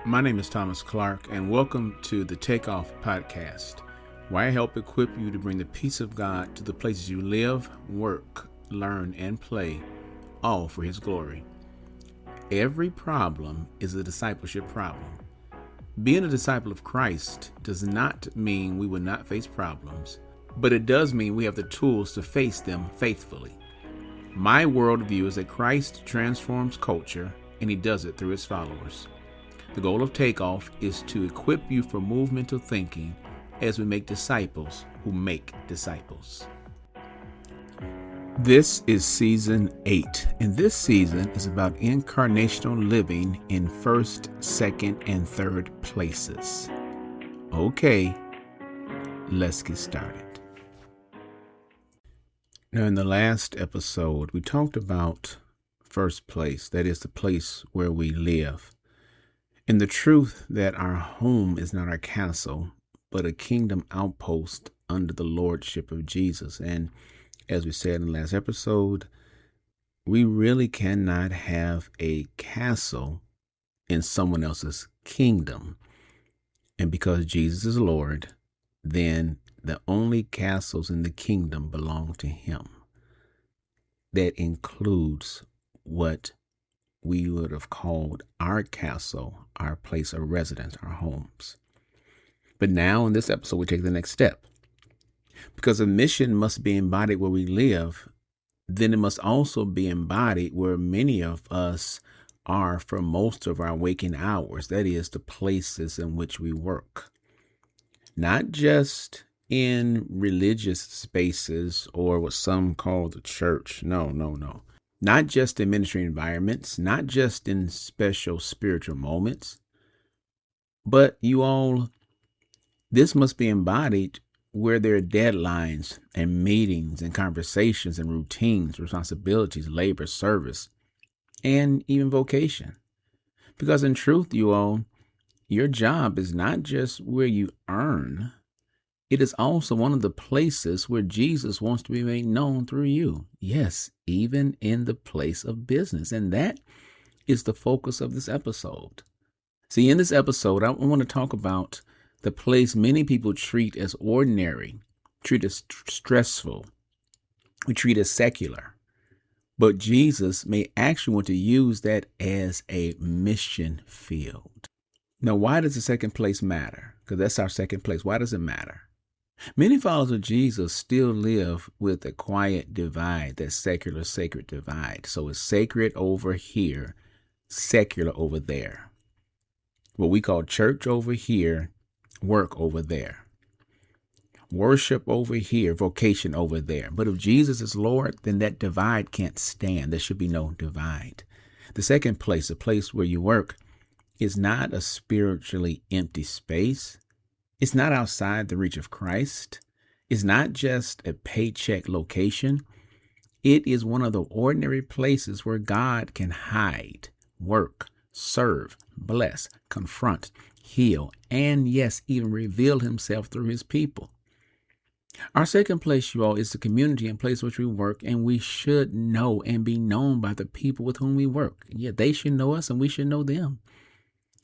My name is Thomas Clark, and welcome to the Takeoff Podcast, where I help equip you to bring the peace of God to the places you live, work, learn, and play, all for His glory. Every problem is a discipleship problem. Being a disciple of Christ does not mean we will not face problems, but it does mean we have the tools to face them faithfully. My worldview is that Christ transforms culture, and He does it through His followers. The goal of Takeoff is to equip you for movemental thinking as we make disciples who make disciples. This is season 8, and this season is about incarnational living in first, second, and third places. Okay, let's get started. Now, in the last episode, we talked about first place, that is the place where we live. And the truth that our home is not our castle, but a kingdom outpost under the lordship of Jesus. And as we said in the last episode, we really cannot have a castle in someone else's kingdom. And because Jesus is Lord, then the only castles in the kingdom belong to Him. That includes what we would have called our castle, our place of residence, our homes. But now in this episode, we take the next step. Because a mission must be embodied where we live, then it must also be embodied where many of us are for most of our waking hours. That is, the places in which we work. Not just in religious spaces or what some call the church. No. Not just in ministry environments, not just in special spiritual moments, but this must be embodied where there are deadlines and meetings and conversations and routines, responsibilities, labor, service, and even vocation. Because in truth, your job is not just where you earn. It is also one of the places where Jesus wants to be made known through you. Yes, even in the place of business. And that is the focus of this episode. See, in this episode, I want to talk about the place many people treat as ordinary, treat as stressful, we treat as secular. But Jesus may actually want to use that as a mission field. Now, why does the second place matter? Because that's our second place. Why does it matter? Many followers of Jesus still live with a quiet divide, that secular-sacred divide. So it's sacred over here, secular over there. What we call church over here, work over there. Worship over here, vocation over there. But if Jesus is Lord, then that divide can't stand. There should be no divide. The second place, the place where you work, is not a spiritually empty space. It's not outside the reach of Christ. It's not just a paycheck location. It is one of the ordinary places where God can hide, work, serve, bless, confront, heal, and yes, even reveal Himself through His people. Our second place, is the community and place which we work, and we should know and be known by the people with whom we work. Yeah, they should know us and we should know them.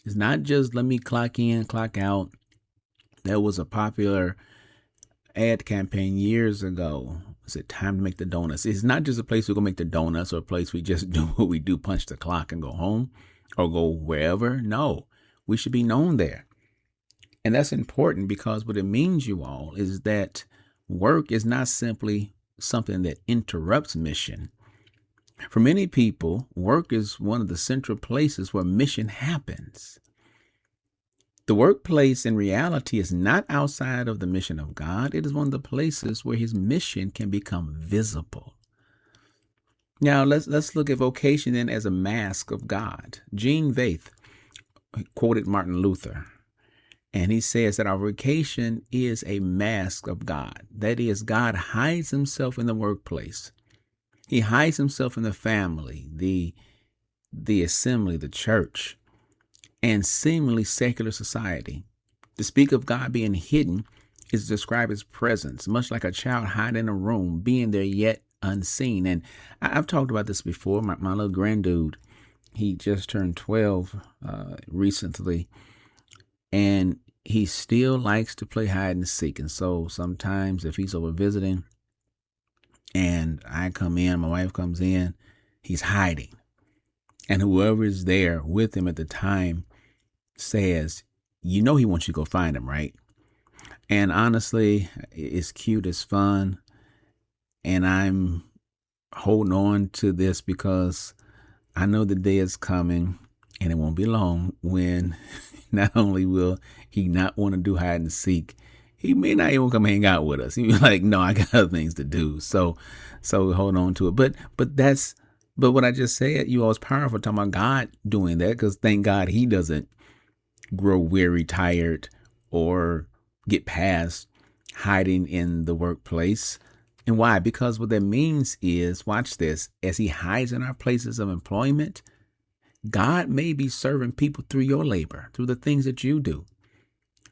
It's not just let me clock in, clock out. There was a popular ad campaign years ago. Is it time to make the donuts? It's not just a place we go make the donuts or a place we just do what we do, punch the clock and go home or go wherever. No, we should be known there. And that's important because what it means, is that work is not simply something that interrupts mission. For many people, work is one of the central places where mission happens. The workplace in reality is not outside of the mission of God. It is one of the places where His mission can become visible. Now, let's look at vocation then as a mask of God. Gene Vaith quoted Martin Luther, and he says that our vocation is a mask of God. That is, God hides Himself in the workplace. He hides Himself in the family, the assembly, the church, and seemingly secular society. To speak of God being hidden is to describe His presence, much like a child hiding in a room, being there yet unseen. And I've talked about this before. My little granddude, He just turned 12 recently, and he still likes to play hide and seek. And so sometimes if he's over visiting and I come in, my wife comes in, he's hiding. And whoever is there with him at the time says, you know, he wants you to go find him, right? And honestly, it's cute, it's fun. And I'm holding on to this because I know the day is coming, and it won't be long, when not only will he not want to do hide and seek, he may not even come hang out with us. He'll be like, no, I got other things to do. So hold on to it. But what I just said, you all, is powerful, talking about God doing that, because thank God he doesn't grow weary, tired, or get past hiding in the workplace. And why? Because what that means is, watch this, as he hides in our places of employment, God may be serving people through your labor, through the things that you do.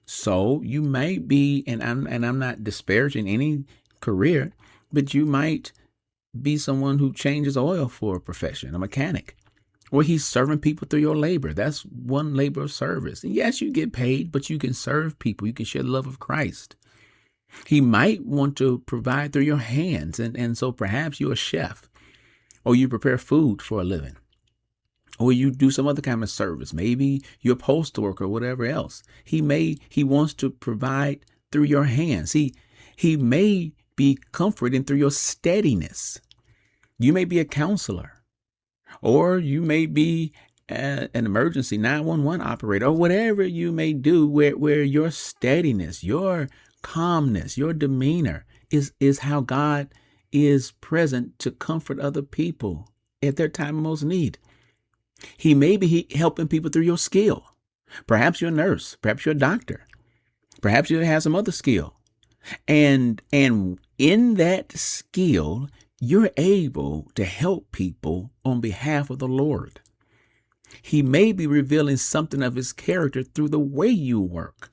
So you may be, and I'm not disparaging any career, but you might be someone who changes oil for a profession, a mechanic, or he's serving people through your labor. That's one labor of service. And yes, you get paid, but you can serve people. You can share the love of Christ. He might want to provide through your hands. And so perhaps you're a chef, or you prepare food for a living, or you do some other kind of service. Maybe you're a postal worker or whatever else. He wants to provide through your hands. He may be comforting through your steadiness. You may be a counselor, or you may be an emergency 911 operator, or whatever you may do, where your steadiness, your calmness, your demeanor is how God is present to comfort other people at their time of most need. He may be helping people through your skill. Perhaps you're a nurse, perhaps you're a doctor, perhaps you have some other skill. And in that skill, you're able to help people on behalf of the Lord. He may be revealing something of his character through the way you work.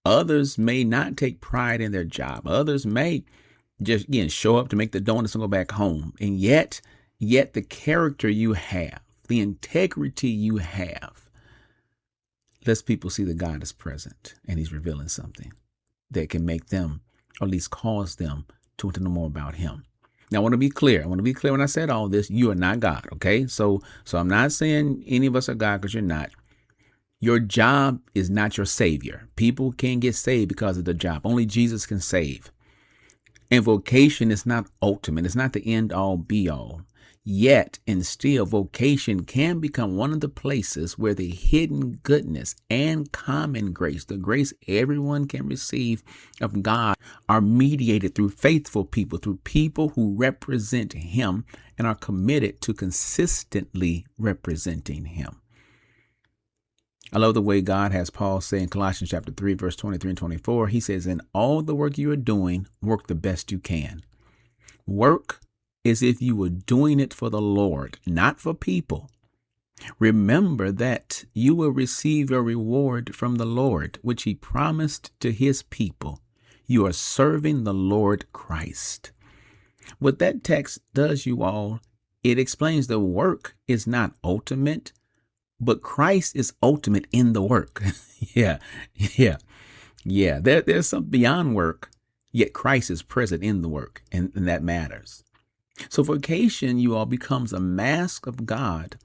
Others may not take pride in their job. Others may just, again, show up to make the donuts and go back home. And yet the character you have, the integrity you have, lets people see that God is present and he's revealing something that can make them, or at least cause them, to know more about him. Now, I want to be clear. When I said all this, you are not God, okay? So I'm not saying any of us are God, because you're not. Your job is not your savior. People can't get saved because of the job. Only Jesus can save. And vocation is not ultimate. It's not the end all be all. Yet, and still, vocation can become one of the places where the hidden goodness and common grace, the grace everyone can receive of God, are mediated through faithful people, through people who represent him and are committed to consistently representing him. I love the way God has Paul say in Colossians chapter 3, verse 23 and 24. He says, in all the work you are doing, work the best you can. Work as if you were doing it for the Lord, not for people. Remember that you will receive your reward from the Lord, which he promised to his people. You are serving the Lord Christ. What that text does, you all, it explains the work is not ultimate, but Christ is ultimate in the work. Yeah. There's something beyond work, yet Christ is present in the work, and that matters. So vocation, you all, becomes a mask of God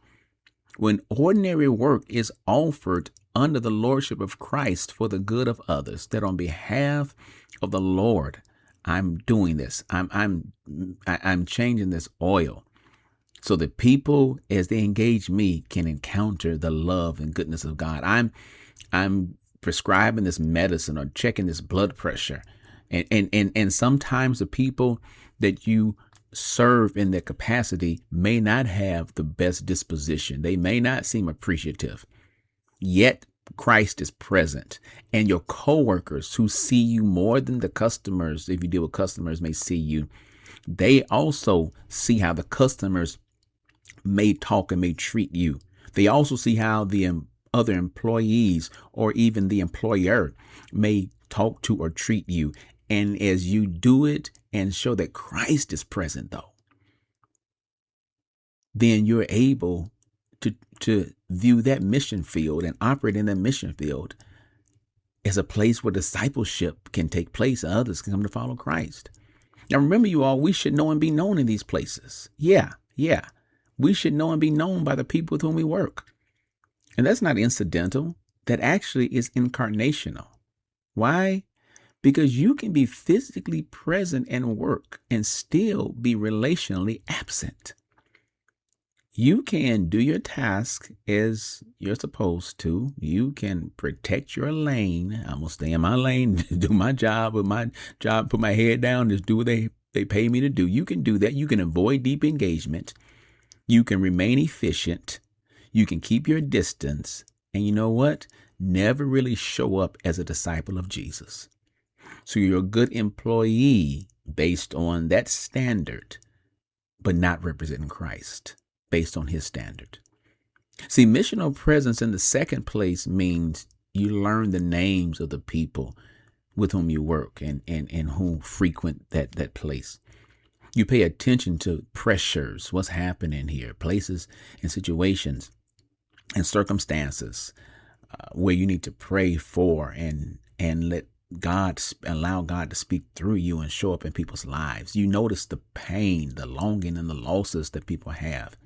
when ordinary work is offered under the lordship of Christ for the good of others, that on behalf of the Lord, I'm doing this. I'm changing this oil, so that people, as they engage me, can encounter the love and goodness of God. I'm prescribing this medicine or checking this blood pressure. And sometimes the people that you serve in their capacity may not have the best disposition. They may not seem appreciative. Yet Christ is present. And your coworkers, who see you more than the customers, if you deal with customers, may see you, they also see how the customers may talk and may treat you. They also see how the other employees, or even the employer, may talk to or treat you. And as you do it and show that Christ is present, though, then you're able to to view that mission field and operate in that mission field as a place where discipleship can take place and others can come to follow Christ. Now, remember, you all, we should know and be known in these places. Yeah. We should know and be known by the people with whom we work. And that's not incidental. That actually is incarnational. Why? Because you can be physically present and work and still be relationally absent. You can do your task as you're supposed to. You can protect your lane. I'm going to stay in my lane, do my job, put my head down, just do what they pay me to do. You can do that. You can avoid deep engagement. You can remain efficient. You can keep your distance. And you know what? Never really show up as a disciple of Jesus. So you're a good employee based on that standard, but not representing Christ based on his standard. See, missional presence in the second place means you learn the names of the people with whom you work and who frequent that place. You pay attention to pressures, what's happening here, places and situations and circumstances where you need to pray for and allow God to speak through you and show up in people's lives. You notice the pain, the longing, and the losses that people have.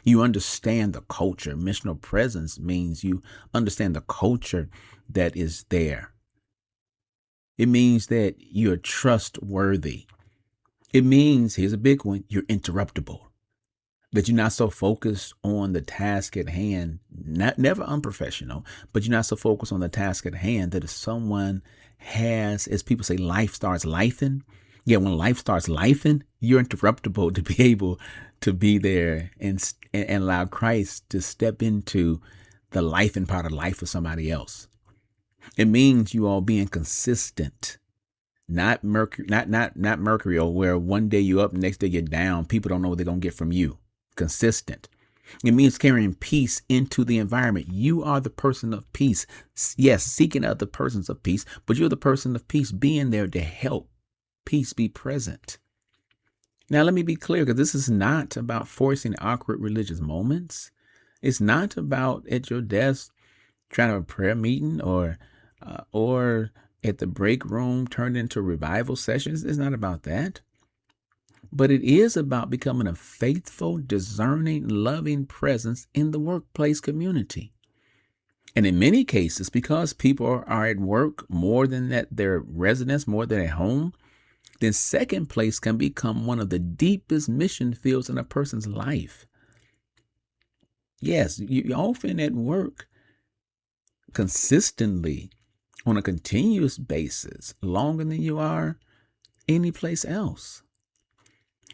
You understand the culture. Missional presence means you understand the culture that is there. It means that you're trustworthy. It means, here's a big one, you're interruptible. That you're not so focused on the task at hand, never unprofessional, but you're not so focused on the task at hand that if someone has, as people say, life starts lifing. Yeah, when life starts lifing, you're interruptible to be able to be there and allow Christ to step into the life and part of life for somebody else. It means you all being consistent. Not mercurial, where one day you're up, the next day you're down. People don't know what they're going to get from you. Consistent. It means carrying peace into the environment. You are the person of peace. Yes, seeking other persons of peace, but you're the person of peace, being there to help peace be present. Now, let me be clear, because this is not about forcing awkward religious moments. It's not about at your desk trying to have a prayer meeting or at the break room turned into revival sessions. It's not about that. But it is about becoming a faithful, discerning, loving presence in the workplace community. And in many cases, because people are at work more than at their residence, more than at home, then second place can become one of the deepest mission fields in a person's life. Yes, you're often at work consistently on a continuous basis, longer than you are any place else.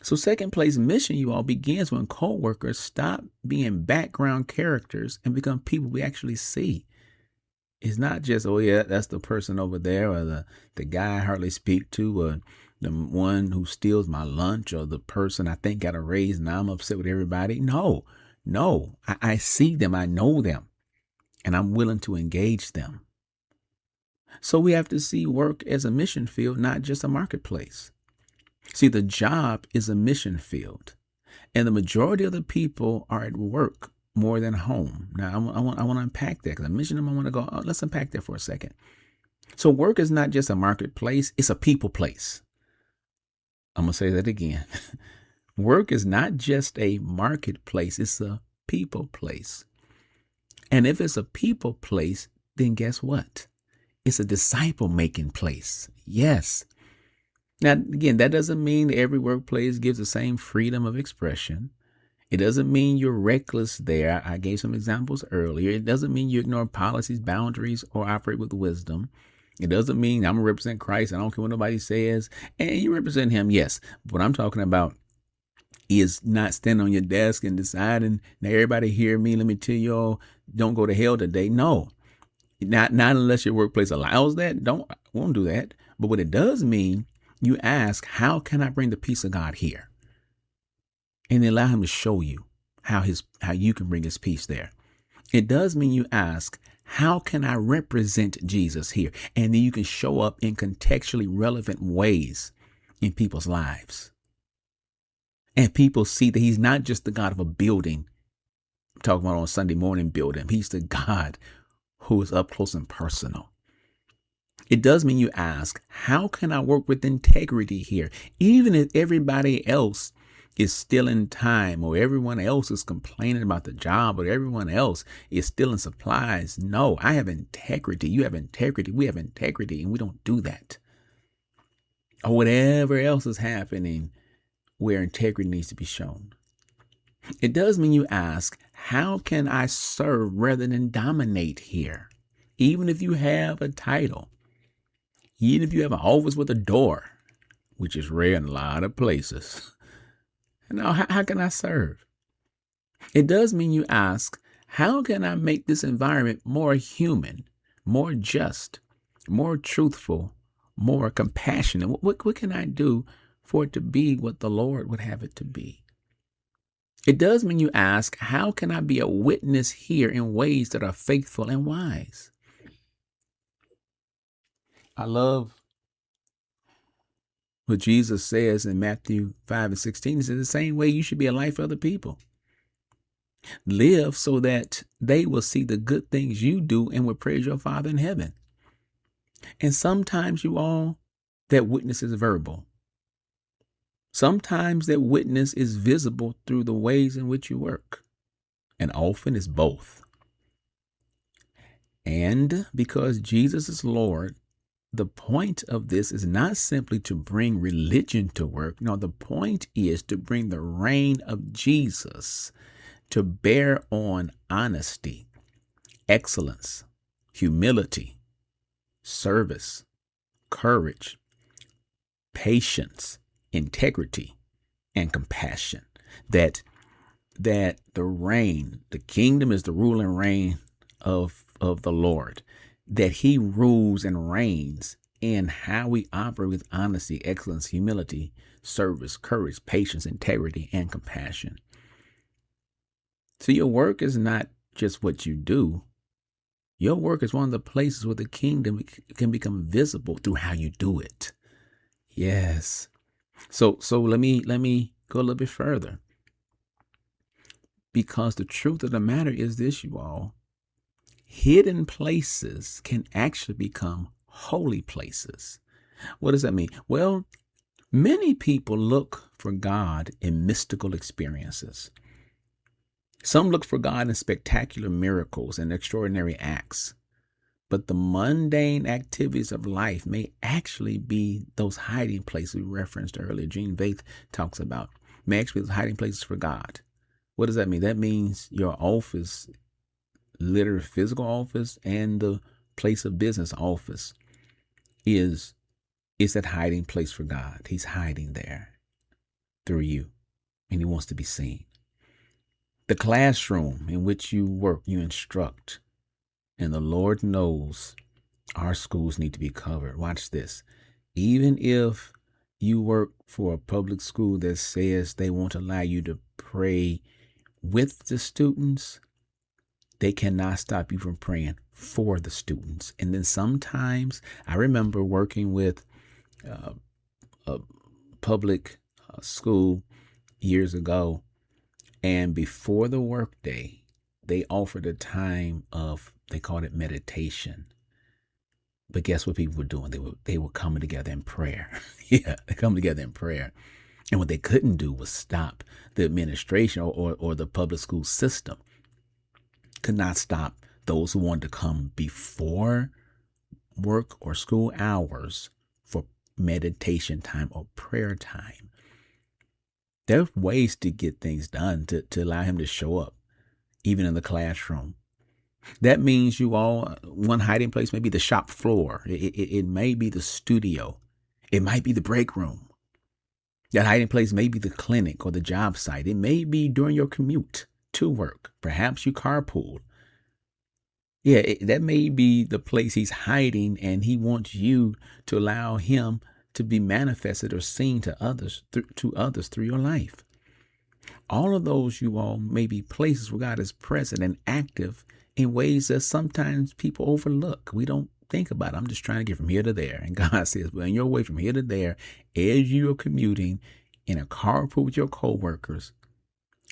So second place mission, you all, begins when co-workers stop being background characters and become people we actually see. It's not just, oh yeah, that's the person over there, or the guy I hardly speak to, or the one who steals my lunch, or the person I think got a raise and I'm upset with everybody. No, I see them, I know them, and I'm willing to engage them. So we have to see work as a mission field, not just a marketplace. See, the job is a mission field, and the majority of the people are at work more than home. Now, I want to unpack that, because I mentioned them. I want to go, let's unpack that for a second. So work is not just a marketplace, it's a people place. I'm going to say that again. Work is not just a marketplace, it's a people place. And if it's a people place, then guess what? It's a disciple-making place. Yes. Now, again, that doesn't mean that every workplace gives the same freedom of expression. It doesn't mean you're reckless there. I gave some examples earlier. It doesn't mean you ignore policies, boundaries, or operate with wisdom. It doesn't mean I'm going to represent Christ. I don't care what nobody says. And you represent him, yes. But what I'm talking about is not standing on your desk and deciding, now everybody hear me, let me tell you all, don't go to hell today. No, not unless your workplace allows that. Won't do that. But what it does mean, you ask, how can I bring the peace of God here? And then allow him to show you how you can bring his peace there. It does mean you ask, how can I represent Jesus here? And then you can show up in contextually relevant ways in people's lives. And people see that he's not just the God of a building, talking about on Sunday morning building. He's the God who is up close and personal. It does mean you ask, how can I work with integrity here? Even if everybody else is still in time, or everyone else is complaining about the job, or everyone else is still in supplies. No, I have integrity. You have integrity. We have integrity, and we don't do that. Or whatever else is happening where integrity needs to be shown. It does mean you ask, how can I serve rather than dominate here? Even if you have a title, even if you have an office with a door, which is rare in a lot of places. Now, how can I serve? It does mean you ask, how can I make this environment more human, more just, more truthful, more compassionate? What can I do for it to be what the Lord would have it to be? It does mean you ask, how can I be a witness here in ways that are faithful and wise? I love what Jesus says in Matthew 5:16. He says the same way you should be a light for other people. Live so that they will see the good things you do and will praise your Father in heaven. And sometimes, you all, that witness is verbal. Sometimes that witness is visible through the ways in which you work. And often it's both. And because Jesus is Lord, the point of this is not simply to bring religion to work. No, the point is to bring the reign of Jesus to bear on honesty, excellence, humility, service, courage, patience, integrity, and compassion. That the reign, the kingdom is the rule and reign of the Lord. That he rules and reigns in how we operate with honesty, excellence, humility, service, courage, patience, integrity, and compassion. So your work is not just what you do. Your work is one of the places where the kingdom can become visible through how you do it. Yes. So let me go a little bit further. Because the truth of the matter is this, you all. Hidden places can actually become holy places. What does that mean? Well, many people look for God in mystical experiences. Some look for God in spectacular miracles and extraordinary acts. But the mundane activities of life may actually be those hiding places we referenced earlier. Gene Vaith talks about may actually be those hiding places for God. What does that mean? That means your office, literal physical office, and the place of business office is that hiding place for God. He's hiding there through you, and he wants to be seen. The classroom in which you work, you instruct, and the Lord knows our schools need to be covered. Watch this. Even if you work for a public school that says they won't allow you to pray with the students, they cannot stop you from praying for the students. And then sometimes I remember working with a public school years ago, and before the workday, they offered a time of, they called it meditation. But guess what people were doing? They were coming together in prayer. Yeah, they come together in prayer. And what they couldn't do was stop the administration or the public school system. Could not stop those who wanted to come before work or school hours for meditation time or prayer time. There are ways to get things done to allow him to show up, even in the classroom. That means you all, one hiding place may be the shop floor. It may be the studio. It might be the break room. That hiding place may be the clinic or the job site. It may be during your commute to work. Perhaps you carpool. Yeah, that may be the place he's hiding, and he wants you to allow him to be manifested or seen to others through your life. All of those, you all, may be places where God is present and active in ways that sometimes people overlook. We don't think about it. I'm just trying to get from here to there. And God says, well, in your way from here to there, as you're commuting in a carpool with your coworkers,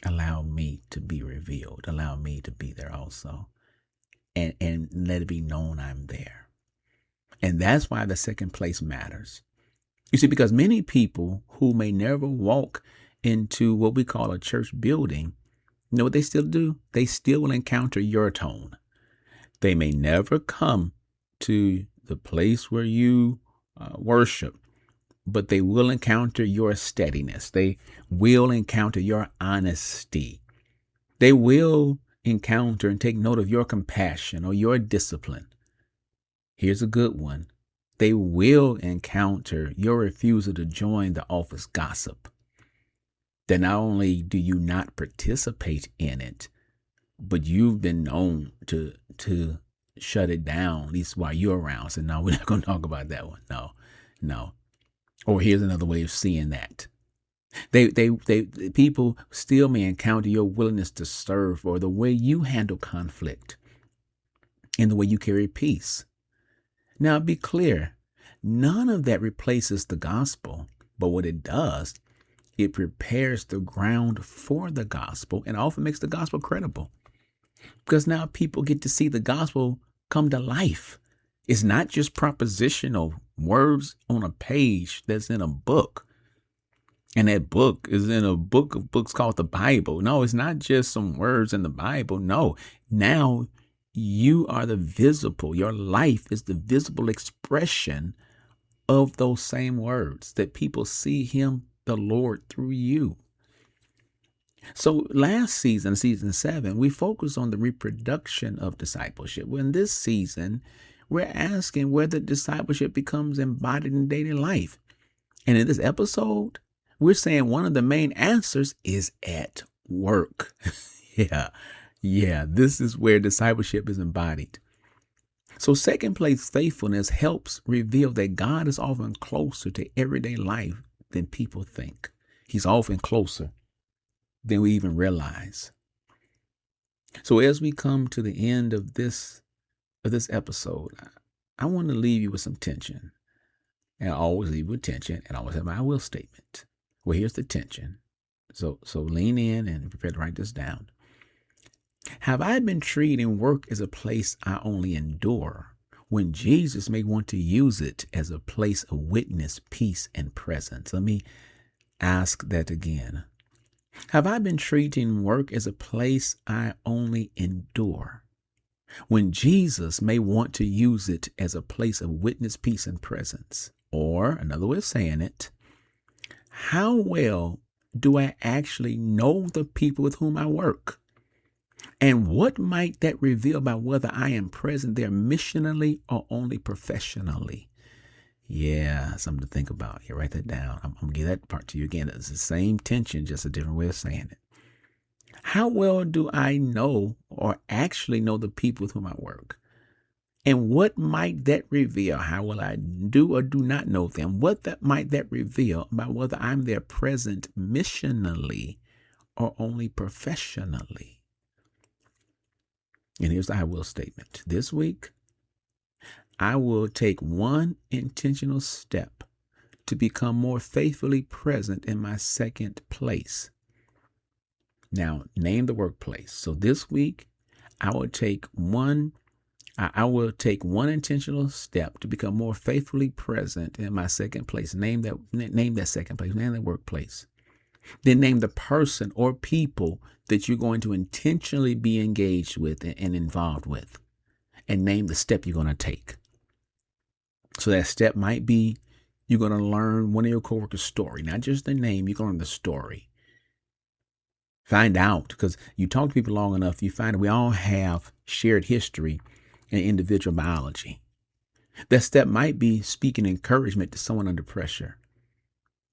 allow me to be revealed. Allow me to be there also. And let it be known I'm there. And that's why the second place matters. You see, because many people who may never walk into what we call a church building, you know what they still do? They still will encounter your tone. They may never come to the place where you worship, but they will encounter your steadiness. They will encounter your honesty. They will encounter and take note of your compassion or your discipline. Here's a good one. They will encounter your refusal to join the office gossip. That not only do you not participate in it, but you've been known to shut it down, at least while you're around. So no, we're not going to talk about that one. No. Or here's another way of seeing that. They people still may encounter your willingness to serve, or the way you handle conflict, and the way you carry peace. Now, be clear, none of that replaces the gospel, but what it does, it prepares the ground for the gospel and often makes the gospel credible. Because now people get to see the gospel come to life. It's not just propositional words on a page that's in a book. And that book is in a book of books called the Bible. No, it's not just some words in the Bible. No, now you are the visible. Your life is the visible expression of those same words, that people see him, the Lord, through you. So last season, season 7, we focused on the reproduction of discipleship. Well, in this season, we're asking whether discipleship becomes embodied in daily life. And in this episode, we're saying one of the main answers is at work. Yeah, this is where discipleship is embodied. So second place faithfulness helps reveal that God is often closer to everyday life than people think. He's often closer than we even realize. So as we come to the end of this episode, I want to leave you with some tension. And I always leave with tension, and I always have my I will statement. Well, here's the tension. So lean in and prepare to write this down. Have I been treating work as a place I only endure, when Jesus may want to use it as a place of witness, peace, and presence? Let me ask that again. Have I been treating work as a place I only endure, when Jesus may want to use it as a place of witness, peace, and presence? Or another way of saying it, how well do I actually know the people with whom I work? And what might that reveal about whether I am present there missionally or only professionally? Yeah, something to think about. You write that down. I'm going to give that part to you again. It's the same tension, just a different way of saying it. How well do I know or actually know the people with whom I work? And what might that reveal? How will I do or do not know them? Might that reveal about whether I'm there present missionally or only professionally? And here's the I will statement. This week, I will take one intentional step to become more faithfully present in my second place. Now, name the workplace. So this week, I will take one intentional step to become more faithfully present in my second place. Name that second place. Name that workplace. Then name the person or people that you're going to intentionally be engaged with and involved with. And name the step you're going to take. So that step might be you're going to learn one of your coworkers' story, not just the name, you're going to learn the story. Find out, because you talk to people long enough, you find that we all have shared history and individual biology. That step might be speaking encouragement to someone under pressure.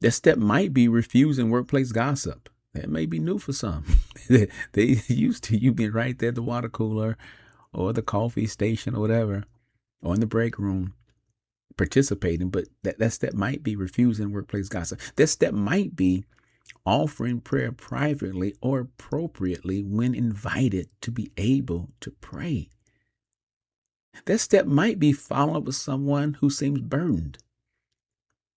That step might be refusing workplace gossip. That may be new for some. They used to you being right there at the water cooler or the coffee station or whatever, or in the break room participating, but that step might be refusing workplace gossip. That step might be offering prayer privately or appropriately when invited to be able to pray. That step might be following up with someone who seems burdened.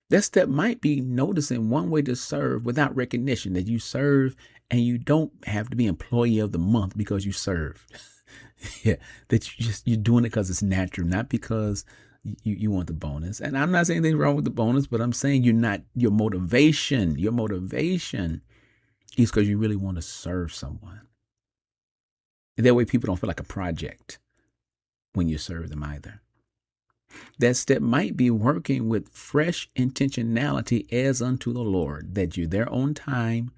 That step might be noticing one way to serve without recognition, that you serve and you don't have to be employee of the month because you serve. Yeah, that you're doing it because it's natural, not because you want the bonus. And I'm not saying anything wrong with the bonus, but I'm saying your motivation is because you really want to serve someone. That way people don't feel like a project when you serve them either. That step might be working with fresh intentionality as unto the Lord, that you're there on time,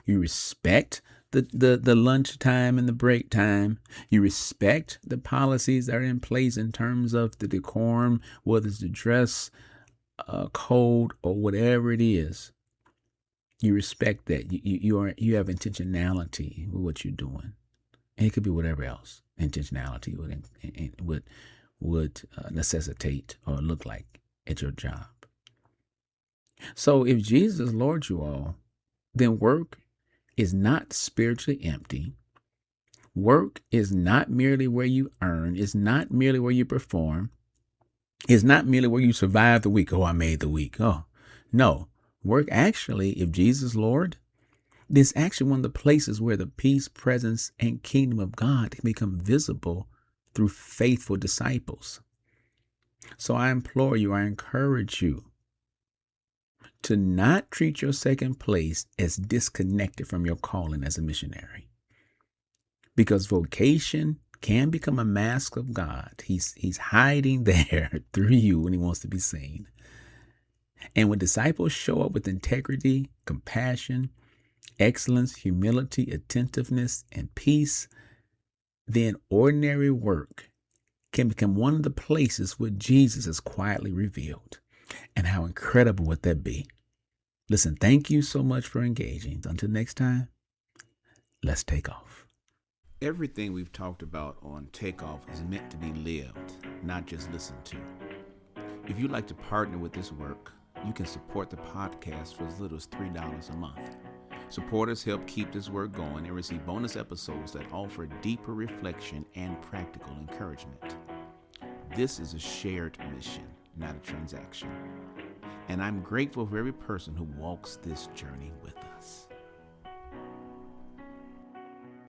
you respect the lunch time and the break time, you respect the policies that are in place in terms of the decorum, whether it's the dress code or whatever it is. You respect that. You have intentionality with what you're doing, and it could be whatever else intentionality would necessitate or look like at your job. So if Jesus is Lord, you all, then work is not spiritually empty. Work is not merely where you earn. It's not merely where you perform. It's not merely where you survive the week. Oh, I made the week. Oh, no. Work actually, if Jesus is Lord, this is actually one of the places where the peace, presence, and kingdom of God can become visible through faithful disciples. So I implore you, I encourage you to not treat your second place as disconnected from your calling as a missionary. Because vocation can become a mask of God. He's hiding there through you when he wants to be seen. And when disciples show up with integrity, compassion, excellence, humility, attentiveness, and peace, then ordinary work can become one of the places where Jesus is quietly revealed. And how incredible would that be? Listen, thank you so much for engaging. Until next time, let's take off. Everything we've talked about on Takeoff is meant to be lived, not just listened to. If you'd like to partner with this work, you can support the podcast for as little as $3 a month. Supporters help keep this work going and receive bonus episodes that offer deeper reflection and practical encouragement. This is a shared mission, not a transaction. And I'm grateful for every person who walks this journey with us.